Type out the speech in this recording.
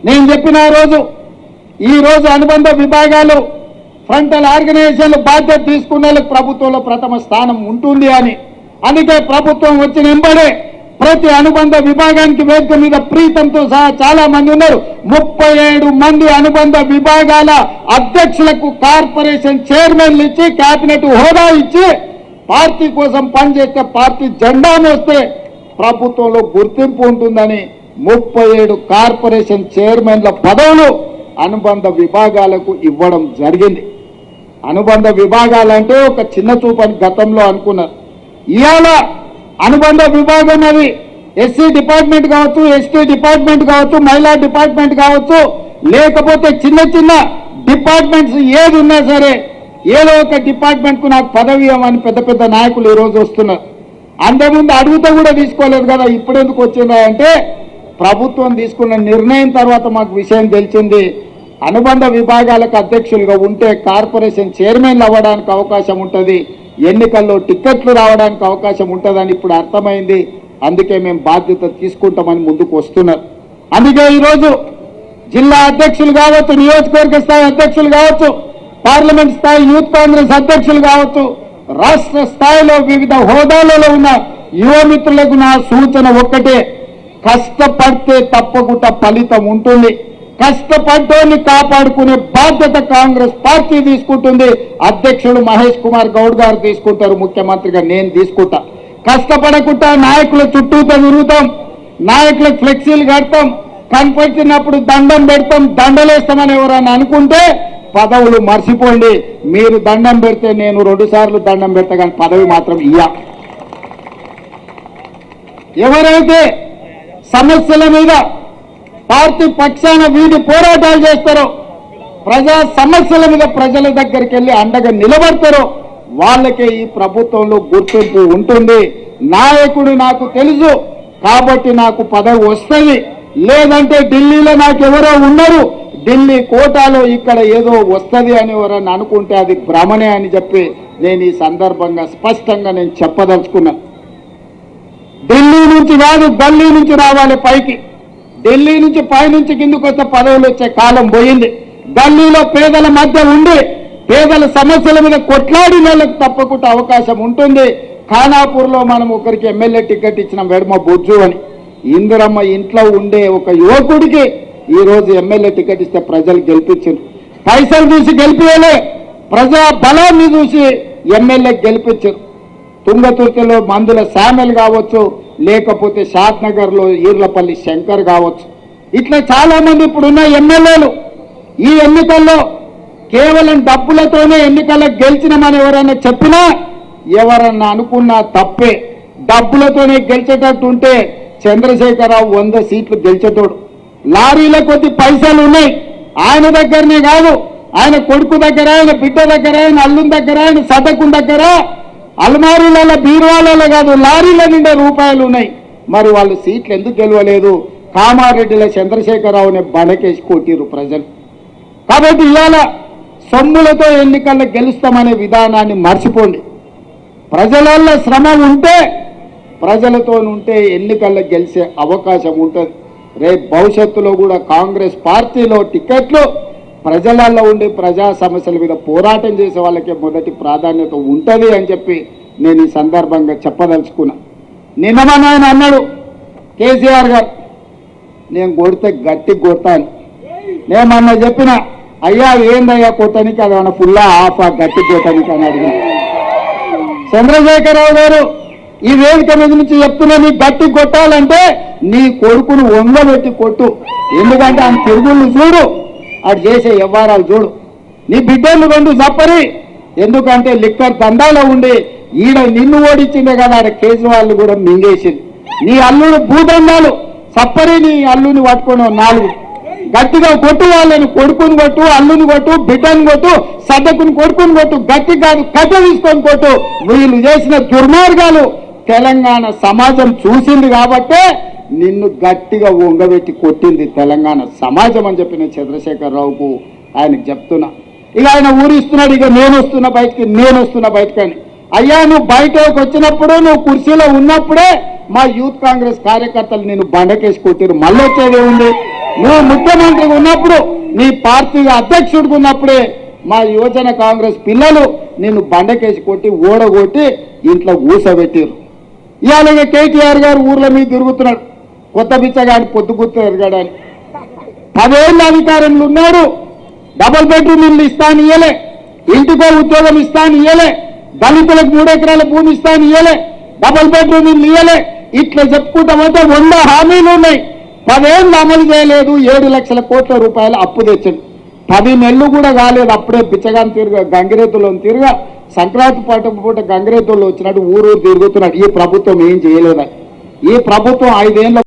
నేను చెప్పిన ఈ రోజు అనుబంధ విభాగాలు ఫ్రంటల్ ఆర్గనైజేషన్లు బాధ్యత తీసుకున్న వాళ్ళకి ప్రభుత్వంలో ప్రథమ స్థానం ఉంటుంది అని. అందుకే ప్రభుత్వం వచ్చిన వెంబడే ప్రతి అనుబంధ విభాగానికి వేదిక మీద ప్రీతంతో సహా చాలా మంది ఉన్నారు. 37 మంది అనుబంధ విభాగాల అధ్యక్షులకు కార్పొరేషన్ చైర్మన్లు ఇచ్చి కేబినెట్ హోదా ఇచ్చి పార్టీ కోసం పనిచేస్తే పార్టీ జెండా మోస్తే ప్రభుత్వంలో గుర్తింపు ఉంటుందని 37 కార్పొరేషన్ చైర్మన్ల పదవులు అనుబంధ విభాగాలకు ఇవ్వడం జరిగింది. అనుబంధ విభాగాలంటే ఒక చిన్న చూపని గతంలో అనుకున్నారు. ఇవాళ అనుబంధ విభాగం అది ఎస్సీ డిపార్ట్మెంట్ కావచ్చు, ఎస్టీ డిపార్ట్మెంట్ కావచ్చు, మహిళా డిపార్ట్మెంట్ కావచ్చు, లేకపోతే చిన్న చిన్న డిపార్ట్మెంట్స్ ఏది ఉన్నా సరే ఏదో ఒక డిపార్ట్మెంట్కు నాకు పదవి ఇవ్వమని పెద్ద పెద్ద నాయకులు ఈరోజు వస్తున్నారు. అంతకుముందు అడుగుతా కూడా తీసుకోలేదు కదా, ఇప్పుడెందుకు వచ్చిందా అంటే ప్రభుత్వం తీసుకున్న నిర్ణయం తర్వాత మాకు విషయం తెలిసింది. అనుబంధ విభాగాలకు అధ్యక్షులుగా ఉంటే కార్పొరేషన్ చైర్మన్లు అవ్వడానికి అవకాశం ఉంటుంది, ఎన్నికల్లో టిక్కెట్లు రావడానికి అవకాశం ఉంటుందని ఇప్పుడు అర్థమైంది. అందుకే మేము బాధ్యత తీసుకుంటామని ముందుకు వస్తున్నారు. అందుకే ఈరోజు జిల్లా అధ్యక్షులు కావచ్చు, నియోజకవర్గ స్థాయి అధ్యక్షులు కావచ్చు, పార్లమెంట్ స్థాయి యూత్ కాంగ్రెస్ అధ్యక్షులు కావచ్చు, రాష్ట్ర స్థాయిలో వివిధ హోదాలలో ఉన్న యువమిత్రులకు నా సూచన ఒక్కటే, కష్టపడితే తప్పకుండా ఫలితం ఉంటుంది. కష్టపడ్డోని కాపాడుకునే బాధ్యత కాంగ్రెస్ పార్టీ తీసుకుంటుంది. అధ్యక్షుడు మహేష్ కుమార్ గౌడ్ గారు తీసుకుంటారు, ముఖ్యమంత్రిగా నేను తీసుకుంటా. కష్టపడకుండా నాయకుల చుట్టూతో తిరుగుతాం, నాయకులకు ఫ్లెక్సీలు కడతాం, కనపడినప్పుడు దండం పెడతాం, దండలేస్తామని ఎవరైనా అనుకుంటే పదవులు మర్చిపోండి. మీరు దండం పెడితే నేను 2 సార్లు దండం పెడతా, కానీ పదవి మాత్రం ఇయ్య. ఎవరైతే సమస్యల మీద పార్టీ పక్షాన వీధి పోరాటాలు చేస్తారో, ప్రజా సమస్యల మీద ప్రజల దగ్గరికి వెళ్ళి అండగా నిలబడతారో వాళ్ళకే ఈ ప్రభుత్వంలో గుర్తింపు ఉంటుంది. నాయకుడు నాకు తెలుసు కాబట్టి నాకు పదవి వస్తుంది, లేదంటే ఢిల్లీలో నాకు ఎవరో ఉన్నారు, ఢిల్లీ కోటాలో ఇక్కడ ఏదో వస్తుంది అని ఎవరన్నా అనుకుంటే అది భ్రమనే అని చెప్పి నేను ఈ సందర్భంగా స్పష్టంగా నేను చెప్పదలుచుకున్నా. ఢిల్లీ నుంచి కాదు, గల్లీ నుంచి రావాలి పైకి. ఢిల్లీ నుంచి పైనుంచి కిందకు వస్తే పదవులు వచ్చే కాలం పోయింది. గల్లీలో పేదల మధ్య ఉండి పేదల సమస్యల మీద కొట్లాడిన వాళ్ళకి తప్పకుండా అవకాశం ఉంటుంది. ఖానాపూర్లో మనం ఒకరికి ఎమ్మెల్యే టికెట్ ఇచ్చిన వెడమ బొజ్జు అని, ఇందిరమ్మ ఇంట్లో ఉండే ఒక యువకుడికి ఈరోజు ఎమ్మెల్యే టికెట్ ఇస్తే ప్రజలు గెలిపించారు. పైసలు చూసి గెలిపించలే, ప్రజా బలాన్ని చూసి ఎమ్మెల్యే గెలిపించారు. తుంగతుర్తిలో మందుల శామెల్ కావచ్చు, లేకపోతే షాద్నగర్లో ఈర్లపల్లి శంకర్ కావచ్చు, ఇట్లా చాలా మంది ఇప్పుడున్న ఎమ్మెల్యేలు ఈ ఎన్నికల్లో కేవలం డబ్బులతోనే ఎన్నికల్లో గెలిచినామని ఎవరైనా చెప్పినా ఎవరన్నా అనుకున్నా తప్పే. డబ్బులతోనే గెలిచేటట్టు ఉంటే చంద్రశేఖరరావు 100 సీట్లు గెలిచేటోడు. లారీల కొద్ది పైసలు ఉన్నాయి ఆయన దగ్గరనే కాదు, ఆయన కొడుకు దగ్గర, ఆయన బిడ్డ దగ్గర, ఆయన అల్లుని దగ్గర, ఆయన సదకు దగ్గర, అల్మారీలలో బీరువాలలో కాదు లారీల నిండా రూపాయలు ఉన్నాయి. మరి వాళ్ళు సీట్లు ఎందుకు గెలవలేదు? కామారెడ్డిలో చంద్రశేఖరరావుని బడకేసి కొట్టిరు ప్రజలు. కాబట్టి ఇవాళ సొమ్ములతో ఎన్నికల్లో గెలుస్తామనే విధానాన్ని మర్చిపోండి. ప్రజలలో శ్రమ ఉంటే, ప్రజలతో ఉంటే ఎన్నికల్లో గెలిచే అవకాశం ఉంటుంది. రేపు భవిష్యత్తులో కూడా కాంగ్రెస్ పార్టీలో టికెట్లు ప్రజలలో ఉండి ప్రజా సమస్యల మీద పోరాటం చేసే వాళ్ళకే మొదటి ప్రాధాన్యత ఉంటుంది అని చెప్పి నేను ఈ సందర్భంగా చెప్పదలుచుకున్నా. నిన్నమని ఆయన అన్నాడు కేసీఆర్ గారు, నేను కొడితే గట్టి కొడతాను. నేమన్నా చెప్పిన అయ్యా ఏందయ్యా కొట్టడానికి, అది ఏమన్నా ఫుల్లా ఆఫా గట్టి కొట్టడానికి అని అడిగిన. చంద్రశేఖరరావు గారు ఈ వేదిక మీద నుంచి చెప్తున్నా, నీ గట్టి కొట్టాలంటే నీ కొడుకును వంగబెట్టి కొట్టు. ఎందుకంటే ఆయన తిరుగుళ్ళు చూడు, అటు చేసే వ్యవహారాలు చూడు. నీ బిడ్డలు 2 చప్పరి, ఎందుకంటే లిక్కర్ దందాలో ఉండి ఈడ నిన్ను ఓడించిందే కదా, ఆడ కేజ్రీవాల్ కూడా మింగేసింది. నీ అల్లుడు భూదండాలు చప్పరి, నీ అల్లుని పట్టుకొని 4 గట్టిగా కొట్టు. వాళ్ళని కొడుకుని కొట్టు, అల్లుని కొట్టు, బిడ్డను కొట్టు, సద్దకుని కొడుకుని కొట్టు, గట్టి కాదు కట్ట తీసుకొని కొట్టు. వీళ్ళు చేసిన దుర్మార్గాలు తెలంగాణ సమాజం చూసింది కాబట్టే నిన్ను గట్టిగా వంగబెట్టి కొట్టింది తెలంగాణ సమాజం అని చెప్పిన చంద్రశేఖరరావుకు ఆయనకు చెప్తున్నా. ఇక ఆయన ఊరిస్తున్నాడు, ఇక నేను వస్తున్నా బయటకి అని. అయ్యా నువ్వు బయటకు వచ్చినప్పుడు, నువ్వు కుర్చీలో ఉన్నప్పుడే మా యూత్ కాంగ్రెస్ కార్యకర్తలు నేను బండకేసి కొట్టిరు. మళ్ళీ వచ్చేది ఉంది, నువ్వు ముఖ్యమంత్రిగా ఉన్నప్పుడు నీ పార్టీ అధ్యక్షుడిగా ఉన్నప్పుడే మా యువజన కాంగ్రెస్ పిల్లలు నిన్ను బండకేసి కొట్టి ఓడగొట్టి ఇంట్లో ఊసబెట్టారు. ఇవాళ కేటీఆర్ గారు ఊర్ల మీద తిరుగుతున్నాడు, కొత్త బిచ్చగాని పొద్దుగుర్తు ఎరగడాని. 10 ఏళ్ళ అధికారంలో ఉన్నాడు, డబుల్ బెడ్రూమ్ ఇల్లు ఇస్తాను ఇయ్యలే, ఇంటికో ఉద్యోగం ఇస్తాను ఇయ్యలే, దళితులకు 3 ఎకరాల భూమి ఇస్తాను ఇయ్యలే, డబుల్ బెడ్రూమ్ ఇల్లు ఇయ్యలే. ఇట్లా చెప్పుకుంటామంటే 100 హామీలు ఉన్నాయి. 10 ఏళ్ళు అమలు చేయలేదు. 7 లక్షల కోట్ల రూపాయలు అప్పు తెచ్చాడు. 10 నెలలు కూడా కాలేదు, అప్పుడే బిచ్చగాని తిరుగా గంగిరెద్దులో తిరుగా సంక్రాంతి పూట గంగిరెద్దుల్లో వచ్చినట్టు ఊరు తిరుగుతున్నాడు. ఈ ప్రభుత్వం ఏం చేయలేదని. ఈ ప్రభుత్వం 5 ఏళ్ళ